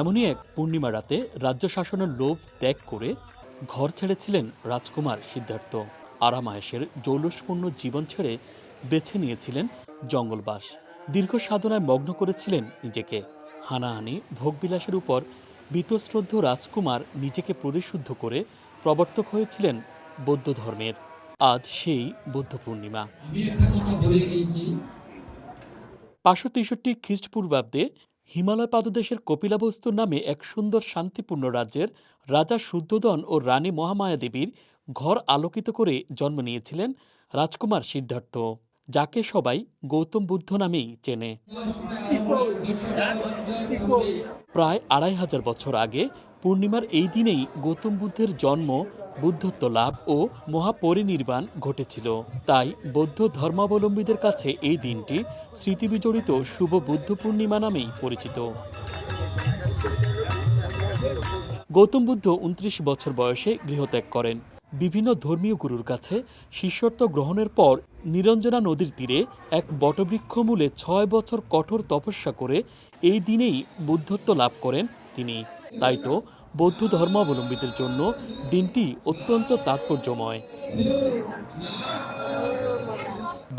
এমনই এক পূর্ণিমা রাতে রাজ্য শাসনের লোভ ত্যাগ করে ঘর ছেড়েছিলেন রাজকুমার সিদ্ধার্থ। আরাম-আয়েশের জৌলুসপূর্ণ জীবন ছেড়ে বেছে নিয়েছিলেন জঙ্গলবাস। দীর্ঘ সাধনায় মগ্ন করেছিলেন নিজেকে। হানাহানি ভোগবিলাসের উপর বীতশ্রদ্ধ রাজকুমার নিজেকে পরিশুদ্ধ করে প্রবর্তক হয়েছিলেন বৌদ্ধ ধর্মের। আজ সেই বৌদ্ধ পূর্ণিমা। ৫৬৩ খ্রিস্টপূর্বাব্দে হিমালয় পাদদেশের কপিলাবস্তু নামে এক সুন্দর শান্তিপূর্ণ রাজ্যের রাজা শুদ্ধোদন ও রানী মহামায়া দেবীর ঘর আলোকিত করে জন্ম নিয়েছিলেন রাজকুমার সিদ্ধার্থ, যাকে সবাই গৌতম বুদ্ধ নামেই চেনে। প্রায় ২৫০০ বছর আগে পূর্ণিমার এই দিনেই গৌতম বুদ্ধের জন্ম, বুদ্ধত্ব লাভ ও মহাপরিনির্বাণ ঘটেছিল। তাই বৌদ্ধ ধর্মাবলম্বীদের কাছে এই দিনটি স্মৃতিবিজড়িত শুভ বুদ্ধ পূর্ণিমা নামেই পরিচিত। গৌতম বুদ্ধ ২৯ বছর বয়সে গৃহত্যাগ করেন। বিভিন্ন ধর্মীয় গুরুর কাছে শিষ্যত্ব গ্রহণের পর নিরঞ্জনা নদীর তীরে এক বটবৃক্ষ মূলে ৬ বছর কঠোর তপস্যা করে এই দিনেই বুদ্ধত্ব লাভ করেন তিনি। তাই তো বৌদ্ধ ধর্মাবলম্বীদের জন্য দিনটি অত্যন্ত তাৎপর্যময়।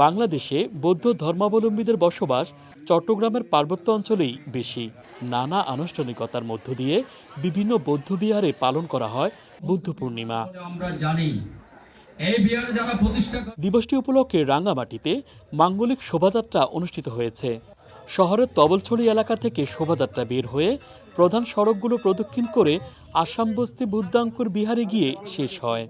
বাংলাদেশে বৌদ্ধ ধর্মাবলম্বীদের বসবাস চট্টগ্রামের পার্বত্য অঞ্চলেই বেশি। নানা আনুষ্ঠানিকতার মধ্য দিয়ে বিভিন্ন বৌদ্ধবিহারে পালন করা হয় বুদ্ধ পূর্ণিমা। দিবসটি উপলক্ষে রাঙ্গামাটিতে মাঙ্গলিক শোভাযাত্রা অনুষ্ঠিত হয়েছে। শহরের তবলছড়ি এলাকা থেকে শোভাযাত্রা বের হয়ে প্রধান সড়কগুলো প্রদক্ষিণ করে আসামবস্তি বুদ্ধাঙ্কুর বিহারে গিয়ে শেষ হয়।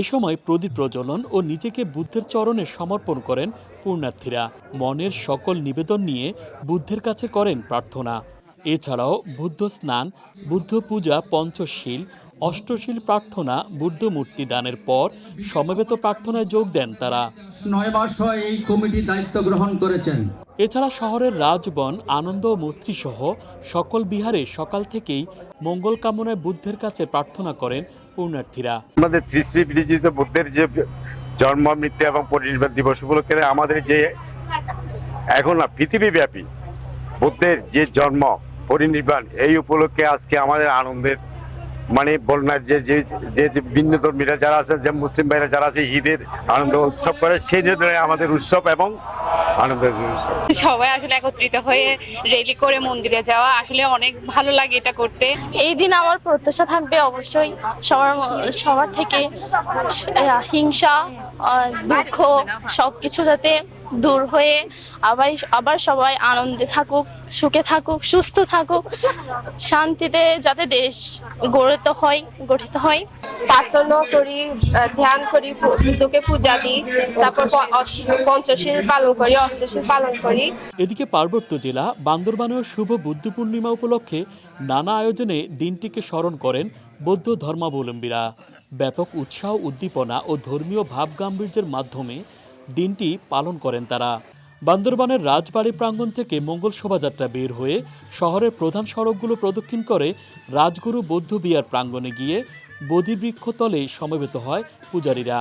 এ সময় প্রদীপ প্রজ্বলন ও নিজেকে বুদ্ধের চরণে সমর্পণ করেন পুণ্যার্থীরা। মনের সকল নিবেদন নিয়ে বুদ্ধের কাছে করেন প্রার্থনা। এছাড়াও বুদ্ধ স্নান, বুদ্ধ পূজা, পঞ্চশীল, অষ্টশীল প্রার্থনা, বুদ্ধ মূর্তি দানের পর সমবেত প্রার্থনায় যোগ দেন তারা। ৯ মাস এই কমিটি দায়িত্ব গ্রহণ করেছেন। এছাড়া শহরের রাজবন, আনন্দ মৈত্রী সহ সকল বিহারে সকাল থেকেই মঙ্গল কামনায় বুদ্ধের কাছে প্রার্থনা করেন পুণ্যার্থীরা। আমাদের শ্রী বিরচিত বুদ্ধের যে জন্ম, মৃত্যু এবং পরিনির্বাণ দিবস উপলক্ষে আমাদের যে এখন না পৃথিবীব্যাপী বুদ্ধের যে জন্ম পরিনির্বাণ, এই উপলক্ষে আজকে আমাদের আনন্দের মানে বন্যার যে যে যে ভিন্ন ধর্মীরা যারা আছে, যে মুসলিম ভাইরা যারা আছে, ঈদের আনন্দ উৎসব করে, সেই জন্য আমাদের উৎসব এবং আনন্দের উৎসব। সবাই আসলে একত্রিত হয়ে রেলি করে মন্দিরে যাওয়া আসলে অনেক ভালো লাগে এটা করতে। এই দিন আমার প্রত্যাশা থাকবে অবশ্যই সবার থেকে হিংসা, দুঃখ সবকিছু যাতে দূর হয়ে আবার সবাই আনন্দে থাকুক, সুখে থাকুক, সুস্থ থাকুক, শান্তিতে যাতে দেশ গঠিত হয়। প্রার্থনা করি, ধ্যান করি, বুদ্ধকে পূজা দিই, তারপর পঞ্চশীল পালন করি, অষ্টশীল পালন করি। এদিকে পার্বত্য জেলা বান্দরবানেও শুভ বুদ্ধ পূর্ণিমা উপলক্ষে নানা আয়োজনে দিনটিকে স্মরণ করেন বৌদ্ধ ধর্মাবলম্বীরা। ব্যাপক উৎসাহ, উদ্দীপনা ও ধর্মীয় ভাবগাম্ভীর্যের মাধ্যমে দিনটি পালন করেন তারা। বান্দরবানের রাজবাড়ি প্রাঙ্গণ থেকে মঙ্গল শোভাযাত্রা বের হয়ে শহরের প্রধান সড়কগুলো প্রদক্ষিণ করে রাজগুরু বৌদ্ধ বিহার প্রাঙ্গণে গিয়ে বোধিবৃক্ষ তলে সমবেত হয় পূজারীরা।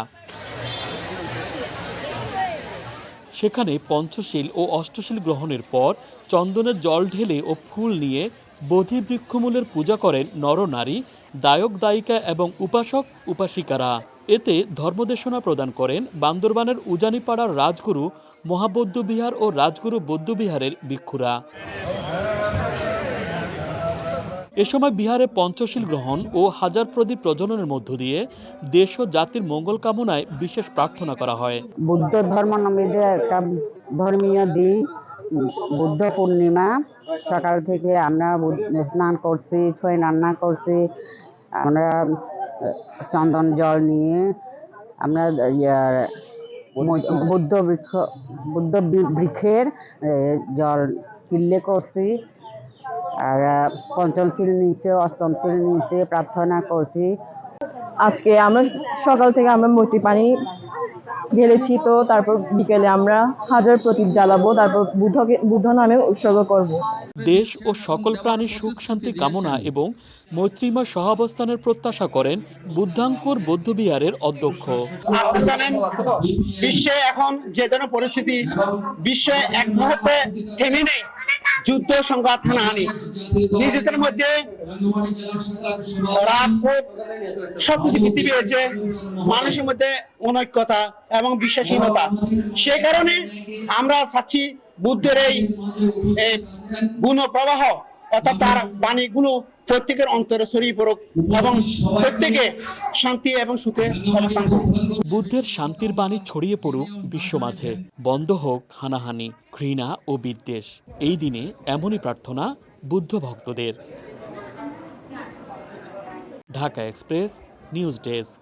সেখানে পঞ্চশীল ও অষ্টশীল গ্রহণের পর চন্দনের জল ঢেলে ও ফুল নিয়ে বোধিবৃক্ষমূলের পূজা করেন নরনারী, দায়ক দায়িকা এবং উপাসক উপাসিকারা। এতে ধর্মদেশনা প্রদান করেন বান্দরবানের উজানিপাড়ার রাজগুরু মহাবৌদ্ধ বিহার ও রাজগুরু বৌদ্ধবিহারের ভিক্ষুরা। এ সময় বিহারে পঞ্চশীল গ্রহণ ও হাজার প্রদীপ প্রজ্বলনের মধ্য দিয়ে দেশ ও জাতির মঙ্গল কামনায় বিশেষ প্রার্থনা করা হয়। বুদ্ধ ধর্মাবলম্বীদের একটা ধর্মীয় দিন বুদ্ধ পূর্ণিমা। সকাল থেকে আমরা স্নান করছি, ছয় রান্না করছি, আমরা চন্দন জল নিয়ে আমরা বুদ্ধ বৃক্ষের জল কিল্লে করছি, আর পঞ্চমশীল নিচে, অষ্টমশীল নিচে প্রার্থনা করছি। আজকে আমরা সকাল থেকে আমরা মূর্তি পানি ঢেলেছি, তো তারপর বিকেলে আমরা হাজার প্রদীপ জ্বালাবো, তারপর বুদ্ধ নামে উৎসর্গ করব। দেশ ও সকল প্রাণীর সুখ শান্তি কামনা এবং মৈত্রীময় সহাবস্থানের প্রত্যাশা করেন বুদ্ধাঙ্কুর বৌদ্ধবিহারের অধ্যক্ষ। আপনি জানেন বিশ্বে এখন যে ধরনের পরিস্থিতি, বিশ্বে এক মুহূর্তে থেমে নেই, যুদ্ধ সংঘাত হানাহানি, নিজেদের মধ্যে রাগ ক্ষোভ সবকিছু বৃদ্ধি পেয়েছে, মানুষের মধ্যে অনৈক্যতা এবং বিশ্বাসহীনতা। সে কারণে আমরা চাচ্ছি বুদ্ধের এই গুণ প্রবাহ অর্থাৎ তার বাণীগুলো প্রত্যেকের অন্তরে ছড়িয়ে পড়ুক এবং প্রত্যেকে শান্তি এবং সুখে অবস্থান করুক। বুদ্ধের শান্তির বাণী ছড়িয়ে পড়ুক বিশ্ব মাঝে, বন্ধ হোক হানাহানি, ঘৃণা ও বিদ্বেষ। এই দিনে এমনই প্রার্থনা বুদ্ধ ভক্তদের। Dhaka express news desk.